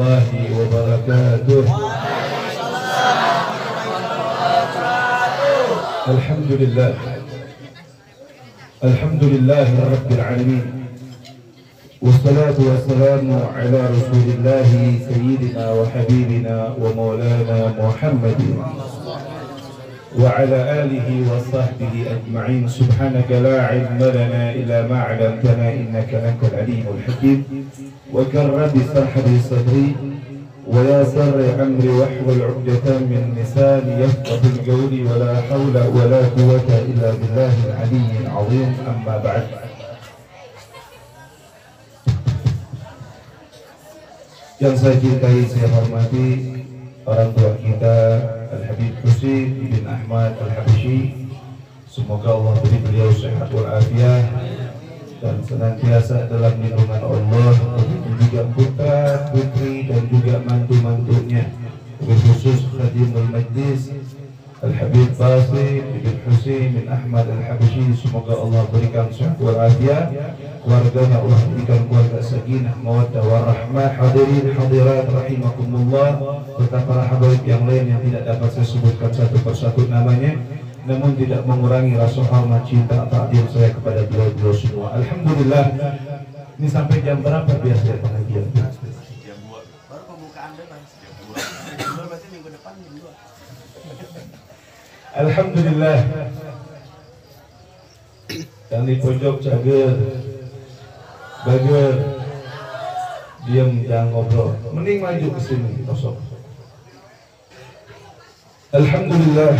warahmatullahi wabarakatuh. Alhamdulillah. Alhamdulillah rabbil alamin. Wassalatu wassalamu ala Rasulillah sayyidina wa habibina wa maulana Muhammadin wa ala alihi wa sahbihi ajma'in. Subhanaka la ilma lana illa ma 'allamtana innaka antal alimul hakim. Wa karrabi sarhadi sadri wa yassir amri wahlul 'uqdatam min lisani yafqahu qawli wa la hawla wa la quwwata illa billahil aliyyil 'azim. Amma ba'd. Yang saya cintai, saya hormati orang tua kita Al-Habib Husain bin Ahmad Al-Habsyi. Semoga Allah beri beliau sehat walafiat dan senantiasa dalam lindungan Allah, juga putra, putri dan juga mantu-mantunya. Khusus Khadimul Majlis Al-Habib Basim bin Husain bin Ahmad Al-Habsyi. Semoga Allah berikan sehat walafiat, keluarganya Allah berikan keluarga sakinah mawaddah warahmah. Hadirin hadirat rahimakumullah, serta para habaib yang lain yang tidak dapat saya sebutkan satu persatu namanya, namun tidak mengurangi rasa hormat, cinta, takdim saya kepada beliau semua. Alhamdulillah. Ini sampai jam berapa biar saya pengajian? Jam 2. Baru pembukaan bebas. Jam 2. Berarti minggu depan jam 2. Alhamdulillah. Yang di pojok cager, bager, diam, jangan ngobrol. Mending maju ke sini, kosong. Alhamdulillah.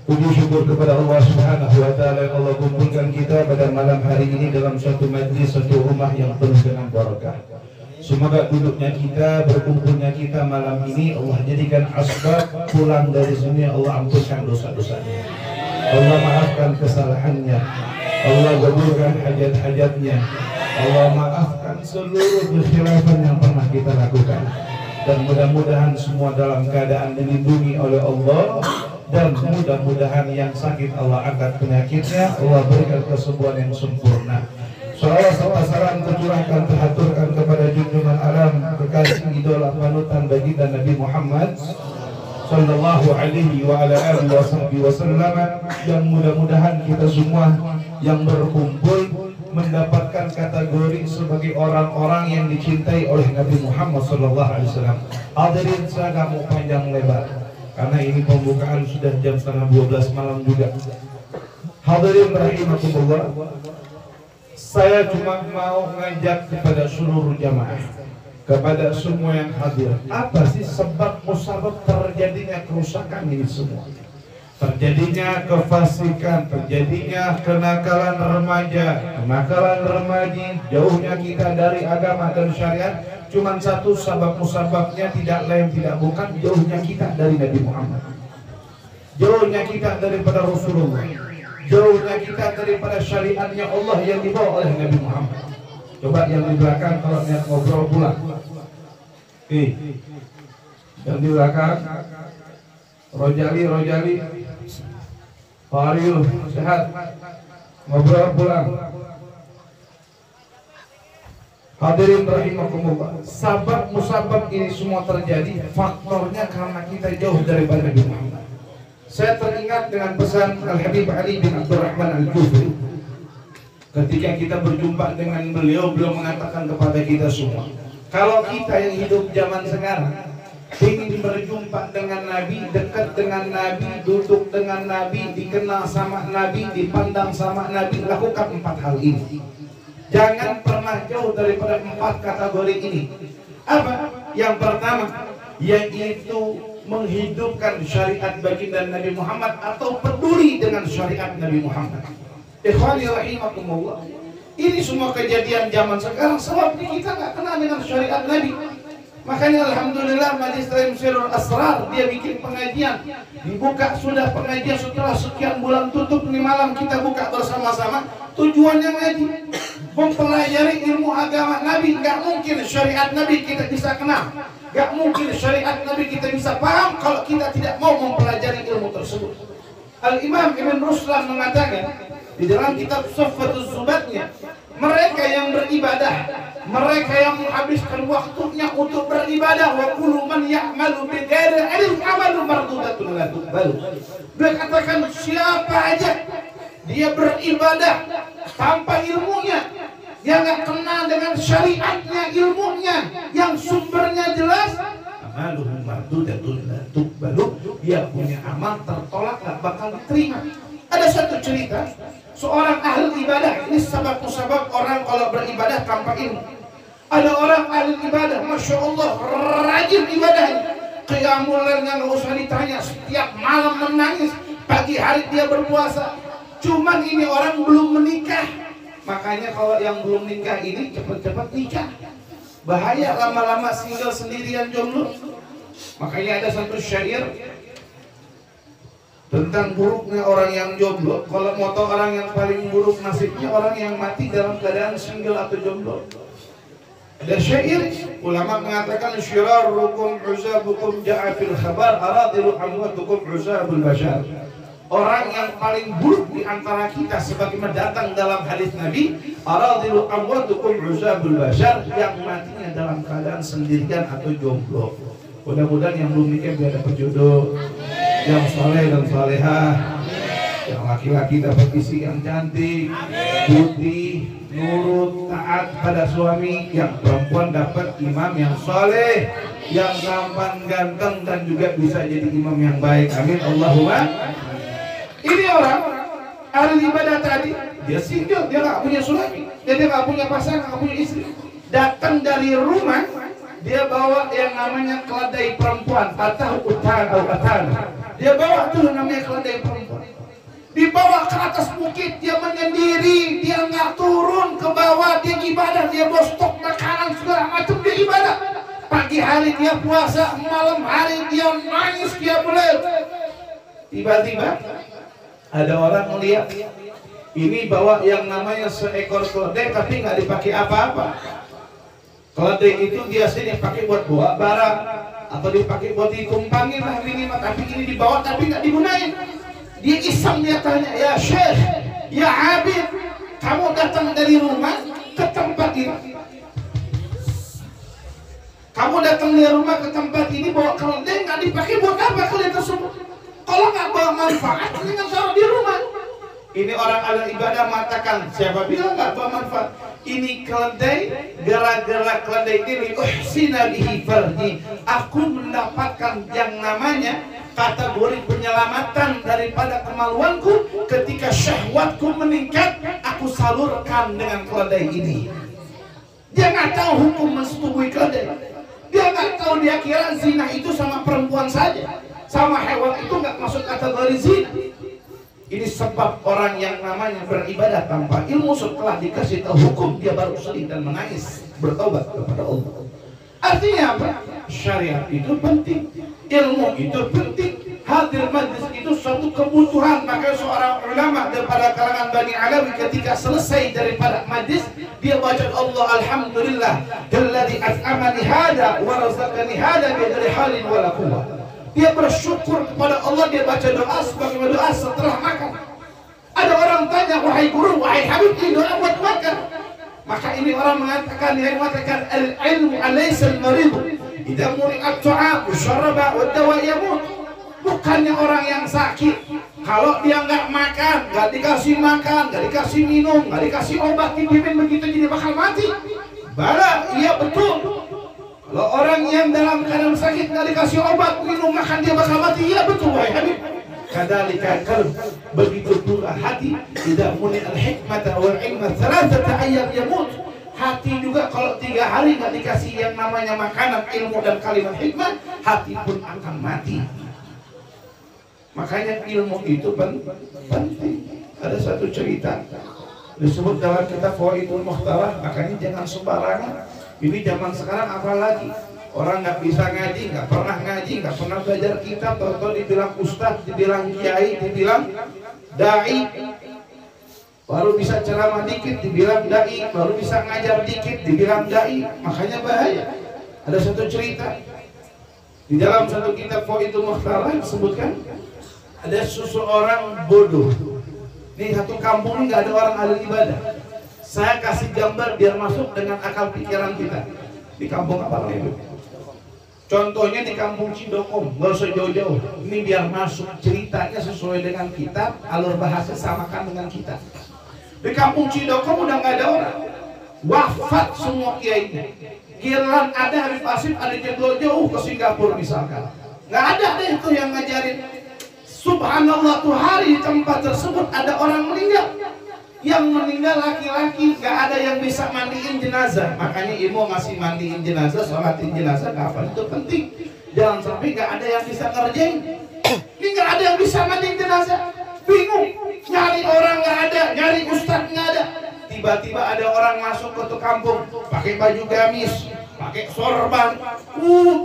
Puji syukur kepada Allah Subhanahu wa Ta'ala yang Allah kumpulkan kita pada malam hari ini dalam suatu majlis, satu rumah yang penuh dengan barakah. Semoga duduknya kita, berkumpulnya kita malam ini Allah jadikan asbab pulang dari sini Allah ampunkan dosa-dosanya, Allah maafkan kesalahannya, Allah kabulkan hajat-hajatnya, Allah maafkan seluruh kekhilafan yang pernah kita lakukan, dan mudah-mudahan semua dalam keadaan dilindungi oleh Allah, dan mudah-mudahan yang sakit Allah angkat penyakitnya, Allah berikan kesembuhan yang sempurna. Salawat serta salam tercurahkan, terhaturkan kepada junjungan alam, kekasih idola panutan baginda Nabi Muhammad sallallahu alaihi wa ala alihi wasallam, yang mudah-mudahan kita semua yang berkumpul mendapatkan kategori sebagai orang-orang yang dicintai oleh Nabi Muhammad sallallahu alaihi wasallam. Hadirin, saya gak mau panjang lebar karena ini pembukaan sudah jam 11:30 malam juga. Hadirin rahimakumullah, saya cuma mau ngajak kepada seluruh jamaah, kepada semua yang hadir, apa sih sebab musabab terjadinya kerusakan ini semua? Terjadinya kefasikan, terjadinya kenakalan remaja, kenakalan remaji, jauhnya kita dari agama dan syariat. Cuman satu sebab musababnya, tidak lain tidak bukan jauhnya kita dari Nabi Muhammad, jauhnya kita daripada Rasulullah, jauhnya kita daripada syariatnya Allah yang dibawa oleh Nabi Muhammad. Coba yang di belakang kalau niat ngobrol pulang. Yang di belakang, Rojali, Faril, sehat, ngobrol pulang. Hadirin rahimakumullah, sabab musabab ini semua terjadi, faktornya karena kita jauh daripada Nabi Muhammad. Saya teringat dengan pesan Al-Habib Ali bin Abdurrahman Al-Jufri. Ketika kita berjumpa dengan beliau mengatakan kepada kita semua, kalau kita yang hidup zaman sekarang ingin berjumpa dengan Nabi, dekat dengan Nabi, duduk dengan Nabi, dikenal sama Nabi, dipandang sama Nabi, lakukan 4 hal ini. Jangan pernah jauh daripada 4 kategori ini. Apa? Yang pertama, yaitu menghidupkan syariat baginda Nabi Muhammad atau peduli dengan syariat Nabi Muhammad. Ikhwani rahimakumullah, ini semua kejadian zaman sekarang sebabnya kita nggak kenal dengan syariat Nabi. Makanya alhamdulillah Majlis Ta'lim Sirrul Asrar dia bikin pengajian, dibuka sudah pengajian setelah sekian bulan tutup, nih malam kita buka bersama-sama. Tujuannya ngaji, mempelajari ilmu agama Nabi. Nggak mungkin syariat Nabi kita bisa kenal, nggak mungkin syariat Nabi kita bisa paham kalau kita tidak mau mempelajari ilmu tersebut. Al-Imam Ibn Ruslan mengatakan di dalam kitab Suffatul Zubatnya, mereka yang beribadah, mereka yang menghabiskan waktunya untuk beribadah. Wa kullu man ya'malu bi ghairi ilm amalu mardudatun la tuqbalu. Beliau katakan siapa aja dia beribadah tanpa ilmunya, dia nggak kenal dengan syariatnya, ilmunya yang sumbernya jelas, amaluhu mardudatun la tuqbalu, dia punya amal tertolak, nggak bakal diterima. Ada satu cerita seorang ahli ibadah, ini sebab-sebab orang kalau beribadah tanpa ilmu. Ada orang ahli ibadah, masya Allah, rajin ibadahnya, qiyamul lailnya nggak usah ditanya, setiap malam menangis, pagi hari dia berpuasa. Cuman ini orang belum menikah. Makanya kalau yang belum nikah ini cepat-cepat nikah. Bahaya lama-lama single sendirian jomblo. Makanya ada satu syair tentang buruknya orang yang jomblo. Kalau mau tahu orang yang paling buruk nasibnya, orang yang mati dalam keadaan single atau jomblo. Ada syair, ulama mengatakan syirarukum uzabukum ja'a fil khabar aradilu amwatukum uzabul bashar. Orang yang paling buruk di antara kita sebagaimana datang dalam hadis Nabi, aradilu amwatukum uzabul bashar, yang matinya dalam keadaan sendirian atau jomblo. Mudah-mudahan yang belum nikah biar dapat jodoh yang saleh dan salehah, yang laki-laki dapat istri yang cantik, putih, nurut, taat pada suami, yang perempuan dapat imam yang saleh, yang tampan, ganteng, dan juga bisa jadi imam yang baik. Amin Allahumma. Ini orang ahli ibadah tadi, dia single, dia nggak punya suami, dia nggak punya pasangan, nggak punya istri. Datang dari rumah, dia bawa yang namanya keledai perempuan atau utan. Dia bawa tuh namanya keledai perempuan. Dibawa ke atas bukit, dia menyendiri, dia nggak turun ke bawah, dia ibadah, dia bawa stok makanan segala macam, dia ibadah. Pagi hari dia puasa, malam hari dia nangis, dia belel. Tiba-tiba ada orang melihat ini bawa yang namanya seekor keledai tapi nggak dipakai apa-apa. Keledai itu biasanya dipakai buat bawa barang atau dipakai buat ditumpangin lah minimal, tapi ini dibawa tapi nggak digunain. Dia iseng, dia tanya, ya Syekh, ya Abid, kamu datang dari rumah ke tempat ini, kamu datang dari rumah ke tempat ini bawa keledai, nggak dipakai buat apa keledai tersebut? Kalau nggak bawa manfaat, jangan taruh di rumah. Ini orang ahli ibadah mengatakan, siapa bilang nggak bawa manfaat? Ini keledai, gara-gara keledai ini uhsina bihi farji, aku mendapatkan yang namanya kategori penyelamatan daripada kemaluanku. Ketika syahwatku meningkat, aku salurkan dengan keledai ini. Dia nggak tahu hukum mensetubui keledai. Dia nggak tahu, dia kira zina itu sama perempuan saja, sama hewan itu nggak masuk kategori zina. Ini sebab orang yang namanya beribadah tanpa ilmu, setelah dikasih tahu hukum dia baru sedih dan menangis bertobat kepada Allah. Artinya apa? Syariat itu penting, ilmu itu penting, hadir majlis itu suatu kebutuhan. Maka seorang ulama daripada kalangan Bani Alawi ketika selesai daripada majlis, dia baca Allah, alhamdulillah alladzi at'amani hada wa razaqani hada bi ghairi halin wala quwwah. Dia bersyukur kepada Allah, dia baca doa sebagaimana doa setelah makan. Ada orang tanya, wahai guru, wahai habib, ini doa buat makan. Maka ini orang mengatakan, yang mengatakan al-ilmu alaysa al-marid idza muri'at ta'am syaraba wa dawa yamut. Bukannya orang yang sakit, kalau dia nggak makan, nggak dikasih makan, nggak dikasih minum, nggak dikasih obat, dipimpin begitu jadi bakal mati. Bala, iya betul. Kalau orang yang dalam keadaan sakit nggak dikasih obat, minum, makan, dia bakal mati. Iya betul, wahai habib. Kadzalika qalb, begitu pula hati, tidak muni al-hikmata wal ilma thalathata ayyam yamut. Hati juga kalau 3 hari nggak dikasih yang namanya makanan, ilmu dan kalimat hikmah, hati pun akan mati. Makanya ilmu itu penting. Ada satu cerita disebut dalam kitab Fawaidul Mukhtarah, makanya jangan sembarangan. Ini zaman sekarang apalagi orang nggak bisa ngaji, nggak pernah ngaji, nggak pernah belajar kitab, atau dibilang ustadz, dibilang kiai, dibilang dai, baru bisa ceramah dikit dibilang dai, baru bisa ngajar dikit dibilang dai. Makanya bahaya. Ada satu cerita di dalam satu kitab Fawaidul Mukhtarah disebutkan ada seseorang bodoh. Nih satu kampung ini nggak ada orang ahli ibadah. Saya kasih gambar biar masuk dengan akal pikiran kita. Di kampung apa lagi? Contohnya di kampung Cidokom, nggak usah jauh-jauh. Ini biar masuk ceritanya sesuai dengan kitab, alur bahasa samakan dengan kita. Di kampung Cidokom udah nggak ada orang, wafat semua kiainya. Giliran ada Habib Asif, ada jauh ke Singapura misalkan, nggak ada deh itu yang ngajarin. Subhanallah tuh hari di tempat tersebut ada orang meninggal. Yang meninggal laki-laki, gak ada yang bisa mandiin jenazah. Makanya ibu ngasih mandiin jenazah, sholatin jenazah kapan itu penting. Jangan sampai gak ada yang bisa ngerjain. Ini gak ada yang bisa mandiin jenazah. Bingung, nyari orang gak ada, nyari ustadz gak ada. Tiba-tiba ada orang masuk ke kampung, pakai baju gamis, pakai sorban.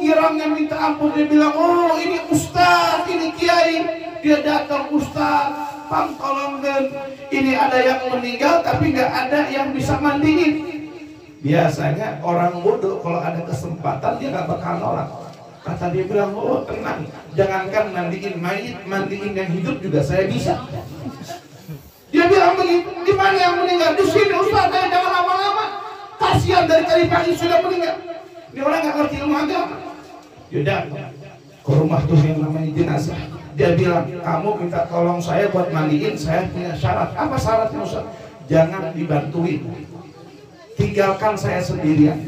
Kirangnya minta ampun, dia bilang, oh ini ustadz, ini kiai. Dia datang, ustadz, tolong dan ini ada yang meninggal tapi nggak ada yang bisa mandiin. Biasanya orang bodoh kalau ada kesempatan dia nggak bakal nolak. Kata dia bilang, oh tenang, jangankan mandiin mayit, mandiin yang hidup juga saya bisa. Dia bilang begitu. Di mana yang meninggal? Di sini ustaz, saya jangan lama-lama. Kasihan dari tadi pagi sudah meninggal. Ini orang nggak ngerti ilmu agama. Yaudah, ke rumah tuh yang namanya jenazah. Dia bilang, kamu minta tolong saya buat mandiin, saya punya syarat. Apa syaratnya Ustaz? Jangan dibantuin, tinggalkan saya sendirian.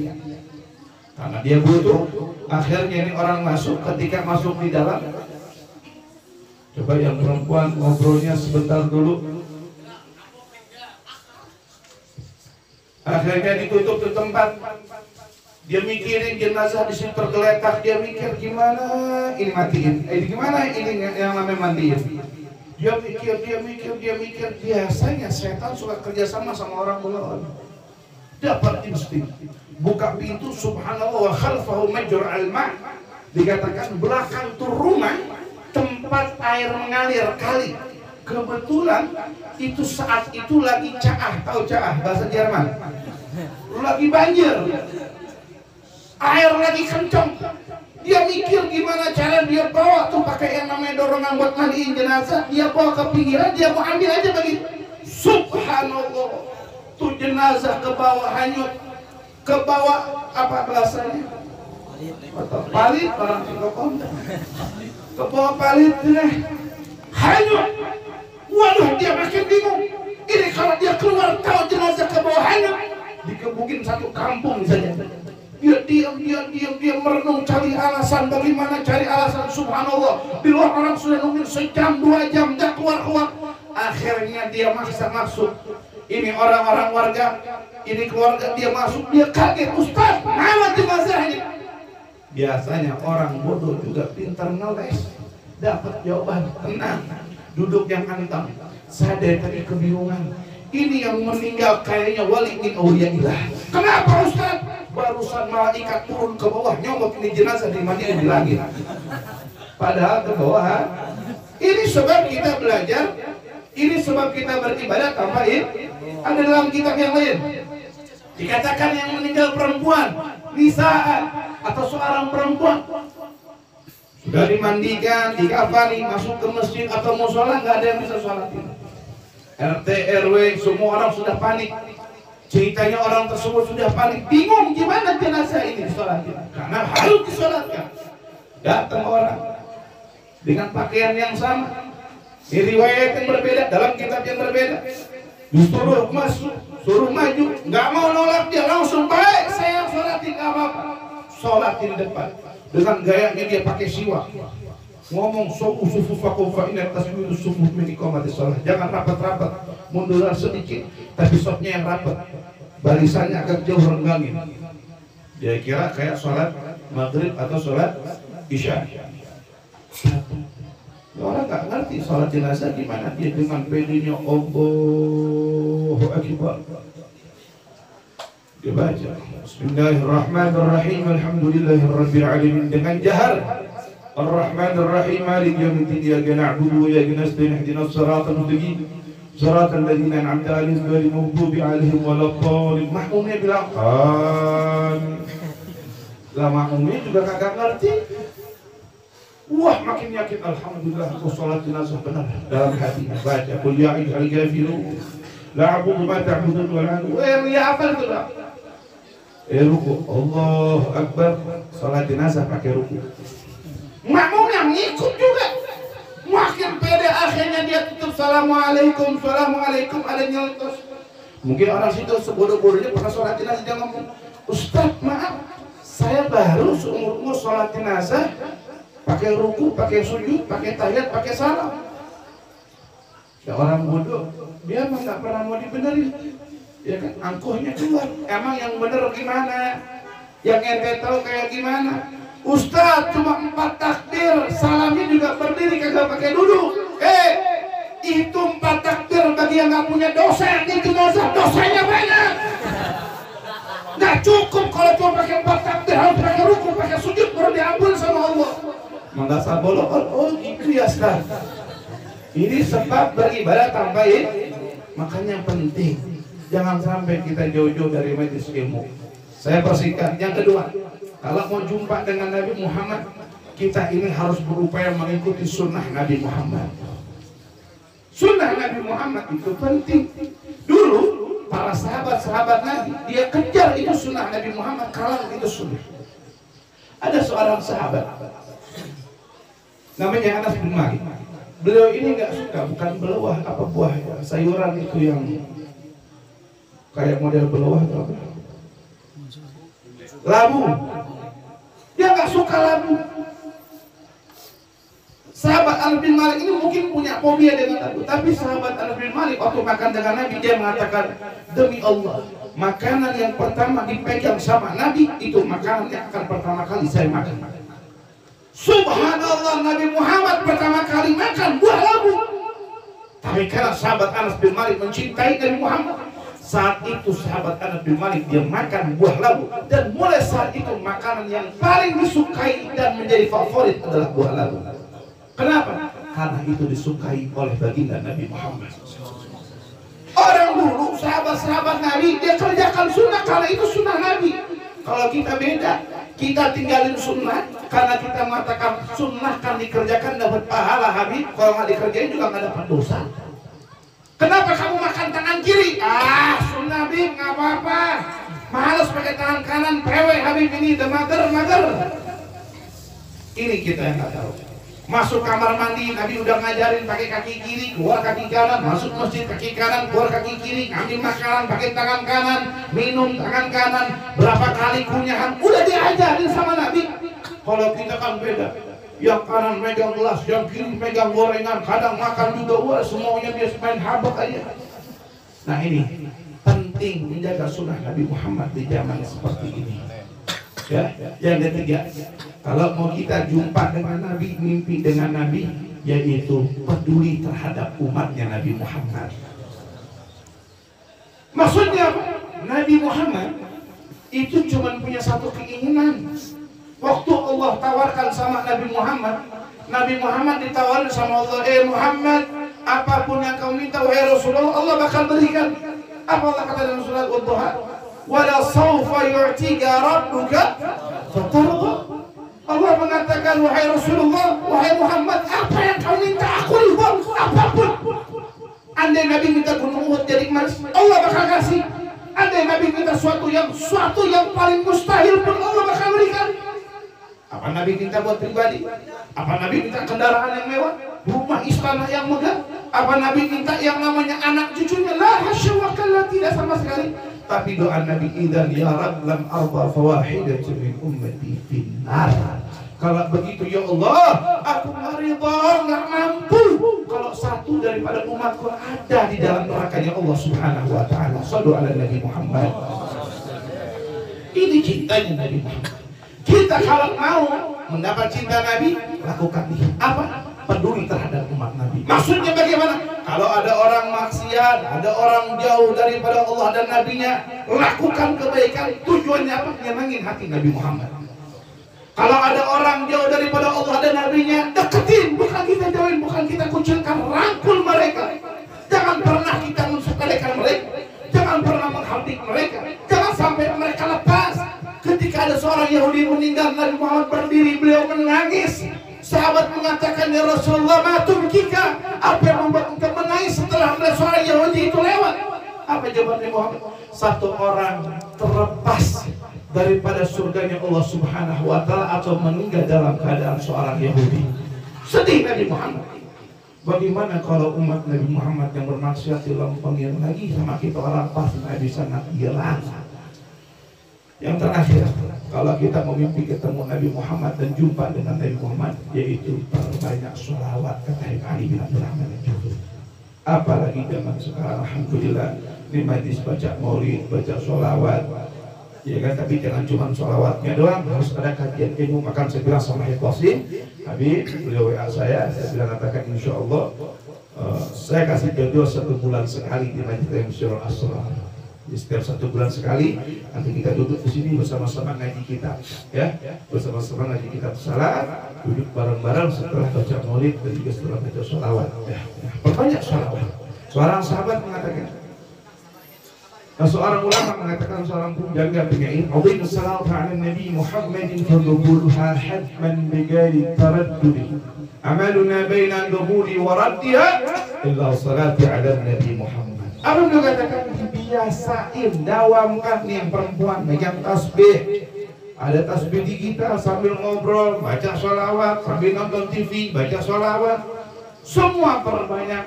Karena dia butuh. Akhirnya ini orang masuk, ketika masuk di dalam, coba yang perempuan ngobrolnya sebentar dulu. Akhirnya ditutup di tempat. Dia mikirin jenazah di situ tergeletak, dia mikir gimana ini matiin, gimana ini yang namanya mandiin. Dia mikir. Biasanya setan suka kerjasama sama orang melawan. Dapat insting, buka pintu, subhanallah wa khalfahu majra'al ma'. Dikatakan belakang tuh rumah tempat air mengalir kali. Kebetulan itu saat itu lagi caah, tahu caah bahasa Jerman? Lagi banjir. Air lagi kencang. Dia mikir gimana cara dia bawa tuh pakai yang namanya dorongan buat mandiin jenazah. Dia bawa ke pinggiran, dia mau ambil aja begitu. Subhanallah, tuh jenazah ke bawah hanyut. Ke bawah apa bahasanya? Palit orang Cidokom. Ke bawah palit deh. Hanyut. Waduh, dia makin bingung. Ini kalau dia keluar tahu jenazah ke bawah hanyut, dikebukin satu kampung saja. Dia diam merenung cari alasan. Bagaimana cari alasan? Subhanallah, di luar orang sudah nungguin sejam 2 jam gak keluar. Akhirnya dia maksa masuk. Ini orang-orang warga, ini keluarga, dia masuk, dia kaget. Ustaz, mana jenazah ini? Biasanya orang bodoh juga pintar ngeles, dapat jawaban. Tenang, duduk yang antang. Saya dari tadi kebingungan. Ini yang meninggal kayaknya wali min auliyaillah. Kenapa Ustaz? Barusan malaikat turun ke bawah nyomot ini jenazah dimandiin di langit. Padahal ke bawah. Ini sebab kita belajar, ini sebab kita beribadah tanpa ini. Ada dalam kitab yang lain dikatakan yang meninggal perempuan, nisaan atau seorang perempuan sudah dimandikan, dikafani, masuk ke masjid atau musola, nggak ada yang bisa sholatin. RT RW semua orang sudah panik. Ceritanya orang tersebut sudah panik, bingung gimana jenazah ini disolatkan. Karena harus disolatkan. Datang orang dengan pakaian yang sama, di riwayat yang berbeda, dalam kitab yang berbeda. Disuruh masuk, suruh maju, nggak mau nolak, dia langsung baik saya sholatin, nggak apa-apa. Sholatin depan dengan gayanya dia pakai siwak. Ngomong sufu fakufa ini atas itu sufu menikomati sholat. Jangan rapat-rapat, munduran sedikit, tapi sopnya yang rapat. Barisannya agak jauh renggangin. Dia kira kayak sholat maghrib atau sholat isya. Orang nggak ngerti sholat jenazah gimana. Dia dengan pedenya Allahu Akbar. Dia baca Bismillahirrahmanirrahim, Alhamdulillahirabbil alamin dengan jahar. Ar-Rahmanir-Rahim, Maliki yaumiddin, iyyaka na'budu wa iyyaka nasta'in, ihdinas siratal mustaqim, siratal ladzina an'amta 'alaihim ghairil maghdubi 'alaihim waladdallin. Makmumnya bilang amin. Lah makmumnya juga kagak ngerti. Wah, makin yakin alhamdulillah sholat jenazah benar dalam hatinya. Baca qul ya ayyuhal kafirun la a'budu ma ta'budun wa la ya apa itu. Ruku, Allah Akbar, sholat jenazah pakai ruku. Makmum yang ngikut juga. Makin pede akhirnya dia tutup Assalamualaikum, Assalamualaikum, ada nyeletus. Mungkin orang situ sebodoh-bodohnya pernah sholat jenazah, dia ngomong, Ustaz maaf, saya baru seumur-umur sholat jenazah pakai ruku, pakai sujud, pakai tahiyat, pakai salam. Ya orang bodoh, dia mah nggak pernah mau dibenerin. Ya kan, angkuhnya keluar. Emang yang bener gimana? Yang ente tahu kayak gimana? Ustaz cuma 4 takbir, salamnya juga berdiri kagak pakai duduk. Itu 4 takbir bagi yang nggak punya dosa di jenazah, dosanya banyak. Nggak cukup kalau cuma pakai 4 takbir, harus pakai ruku, pakai sujud baru diampun sama Allah. Mengasa bolong, oh gitu ya Ustaz. Ini sebab beribadah tambahin. Makanya penting. Jangan sampai kita jauh-jauh dari majelis ilmu. Saya persingkat. Yang kedua, kalau mau jumpa dengan Nabi Muhammad, kita ini harus berupaya mengikuti sunnah Nabi Muhammad. Sunnah Nabi Muhammad itu penting. Dulu para sahabat-sahabat Nabi, dia kejar itu sunnah Nabi Muhammad, kalang itu sunnah. Ada seorang sahabat, namanya Anas bin Malik. Beliau ini nggak suka, bukan belawah apa buah sayuran itu yang kayak model belawah atau apa? Labu. Dia nggak suka labu. Sahabat Anas bin Malik ini mungkin punya fobia dengan labu, tapi sahabat Anas bin Malik waktu makan dengan Nabi dia mengatakan, demi Allah, makanan yang pertama dipegang sama Nabi itu makanan yang akan pertama kali saya makan. Subhanallah, Nabi Muhammad pertama kali makan buah labu. Tapi karena sahabat Anas bin Malik mencintai Nabi Muhammad, saat itu sahabat Anas bin Malik dia makan buah labu, dan mulai saat itu makanan yang paling disukai dan menjadi favorit adalah buah labu. Kenapa? Karena itu disukai oleh baginda Nabi Muhammad. Orang dulu sahabat-sahabat Nabi dia kerjakan sunnah karena itu sunnah Nabi. Kalau kita beda, kita tinggalin sunnah karena kita mengatakan sunnah kan dikerjakan dapat pahala Habib, kalau nggak dikerjain juga nggak dapat dosa. Kenapa kamu makan tangan kiri? Sunnah Habib nggak apa-apa. Males pakai tangan kanan, pewe Habib ini udah mager. Ini kita yang nggak tahu. Masuk kamar mandi, Nabi udah ngajarin pakai kaki kiri, keluar kaki kanan. Masuk masjid kaki kanan, keluar kaki kiri. Ngambil makanan pakai tangan kanan, minum tangan kanan. Berapa kali kunyahan, udah diajarin sama Nabi. Kalau kita kan beda. Yang kanan megang gelas, yang kiri megang gorengan. Kadang makan juga, wah semuanya dia main habak aja. Nah ini penting menjaga sunnah Nabi Muhammad di zaman seperti ini. Ya, yang ketiga, kalau mau kita jumpa dengan Nabi, mimpi dengan Nabi, yaitu peduli terhadap umatnya Nabi Muhammad. Maksudnya Nabi Muhammad itu cuma punya satu keinginan. Waktu Allah tawarkan sama Nabi Muhammad ditawarin sama Allah, Muhammad, apapun yang kau minta wahai Rasulullah, Allah bakal berikan. Apa Allah kata dalam surat Ad-Duha? Wala sawfa yu'tika rabbuka fatarda. Allah mengatakan, wahai Rasulullah, wahai Muhammad, apa yang kau minta aku ridha, apapun. Andai Nabi minta gunung Uhud jadi emas, Allah bakal kasih. Andai Nabi minta suatu yang paling mustahil pun Allah bakal berikan. Apa Nabi minta buat pribadi? Apa Nabi minta kendaraan yang mewah, rumah istana yang megah? Apa Nabi minta yang namanya anak cucunya? La hasya wa kalla, tidak sama sekali. Tapi doa Nabi, idzan ya Rabb lam arda fawahidatun min ummati finnar. Kalau begitu ya Allah, aku nggak ridha, nggak mampu kalau satu daripada umatku ada di dalam nerakanya Allah Subhanahu wa taala. Shallu ala Nabi Muhammad. Ini cintanya Nabi Muhammad. Kita kalau mau mendapat cinta Nabi, lakukan ini. Apa? Peduli terhadap umat Nabi. Maksudnya bagaimana? Kalau ada orang maksiat, ada orang jauh daripada Allah dan Nabi-Nya, lakukan kebaikan. Tujuannya apa? Nyenangin hati Nabi Muhammad. Kalau ada orang jauh daripada Allah dan Nabi-Nya, deketin, bukan kita jauhin, bukan kita kucilkan, rangkul mereka. Jangan pernah kita mensepelekan mereka, jangan pernah menghardik mereka, jangan sampai mereka lepas. Ketika ada seorang Yahudi meninggal, Nabi Muhammad berdiri, beliau menangis. Sahabat mengatakan, ya Rasulullah, matum kika, apa yang membuat engkau menangis setelah melihat seorang Yahudi itu lewat? Apa jawaban Nabi Muhammad? Satu orang terlepas daripada surganya Allah Subhanahu wa Ta'ala atau meninggal dalam keadaan seorang Yahudi. Sedih Nabi Muhammad. Bagaimana kalau umat Nabi Muhammad yang bermaksiat dilompongin lagi sama kita orang pasti Nabi sangat gila. Yang terakhir, kalau kita memimpi ketemu Nabi Muhammad dan jumpa dengan Nabi Muhammad, yaitu perbanyak sholawat kata Ali bin Abdurrahman al-Juhri. Apalagi zaman sekarang, alhamdulillah, ini majlis baca maulid, baca sholawat, ya kan, tapi jangan cuma sholawatnya doang, harus ada kajian ilmu. Makan saya bilang sama Hikosim, Habib, beliau WA saya bilang katakan insya Allah saya kasih jadwal 1 bulan sekali di Majlis Syurul Asrar. Setiap 1 bulan sekali nanti kita duduk di sini bersama-sama ngaji kitab, ya, bersama-sama ngaji kitab salat, duduk bareng-bareng setelah baca maulid dan juga setelah baca sholawat, ya. Perbanyak sholawat. Seorang sahabat mengatakan, seorang ulama mengatakan, seorang penjaga penyair, "Adhimu salatu 'ala Nabi Muhammadin fadkhuluha hadman bighairi taraddud. Amaluna baina al-dhuhuri wa raddiha illa salati 'ala Nabi Muhammad." Apa beliau katakan? Biasain, dawamkan nih yang perempuan megang tasbih. Ada tasbih digital sambil ngobrol, baca sholawat, sambil nonton TV, baca sholawat. Semua perbanyak.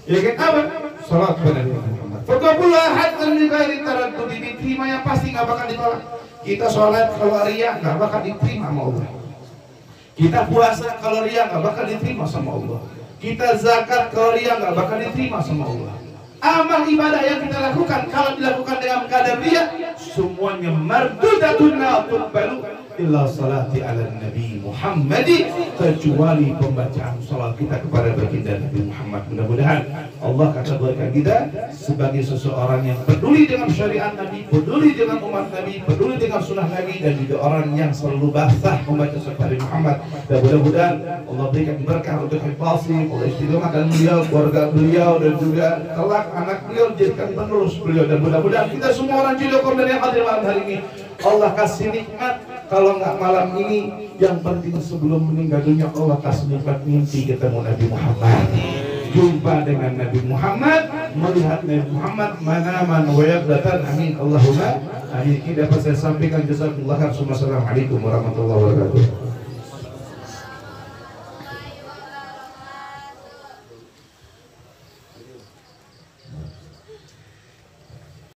Ya kan apa? Salat kepada Nabi Muhammad. Faqabullah hatta min ghairi taraddud, diterima yang pasti nggak bakal ditolak. Kita sholat kalau riya nggak bakal diterima sama Allah. Kita puasa kalau riya nggak bakal diterima sama Allah. Kita zakat kalau riya nggak bakal diterima sama Allah. Amal ibadah yang kita lakukan kalau dilakukan dengan keadaan riya, semuanya mardudatun la tuqbalu illa salati ala Nabi Muhammad, kecuali pembacaan salat kita kepada baginda Nabi Muhammad. Mudah-mudahan Allah akan berikan kita sebagai seseorang yang peduli dengan syariat Nabi, peduli dengan umat Nabi, peduli dengan sunnah Nabi, dan juga orang yang selalu basah membaca sabda Muhammad. Dan mudah-mudahan Allah berikan berkah untuk Hifalsi, Allah istiqomahkan beliau, keluarga beliau, dan juga kelak anak beliau jadikan penerus beliau. Dan mudah-mudahan kita semua orang Cilokor dan yang hadir malam hari ini Allah kasih nikmat. Kalau nggak malam ini, yang penting sebelum meninggal dunia Allah kasih nikmat mimpi ketemu Nabi Muhammad, jumpa dengan Nabi Muhammad, melihat Nabi Muhammad manaman wa yaqdatan. Amin Allahumma amin. Ini dapat saya sampaikan. Jazakumullah khairan. Assalamualaikum warahmatullahi wabarakatuh.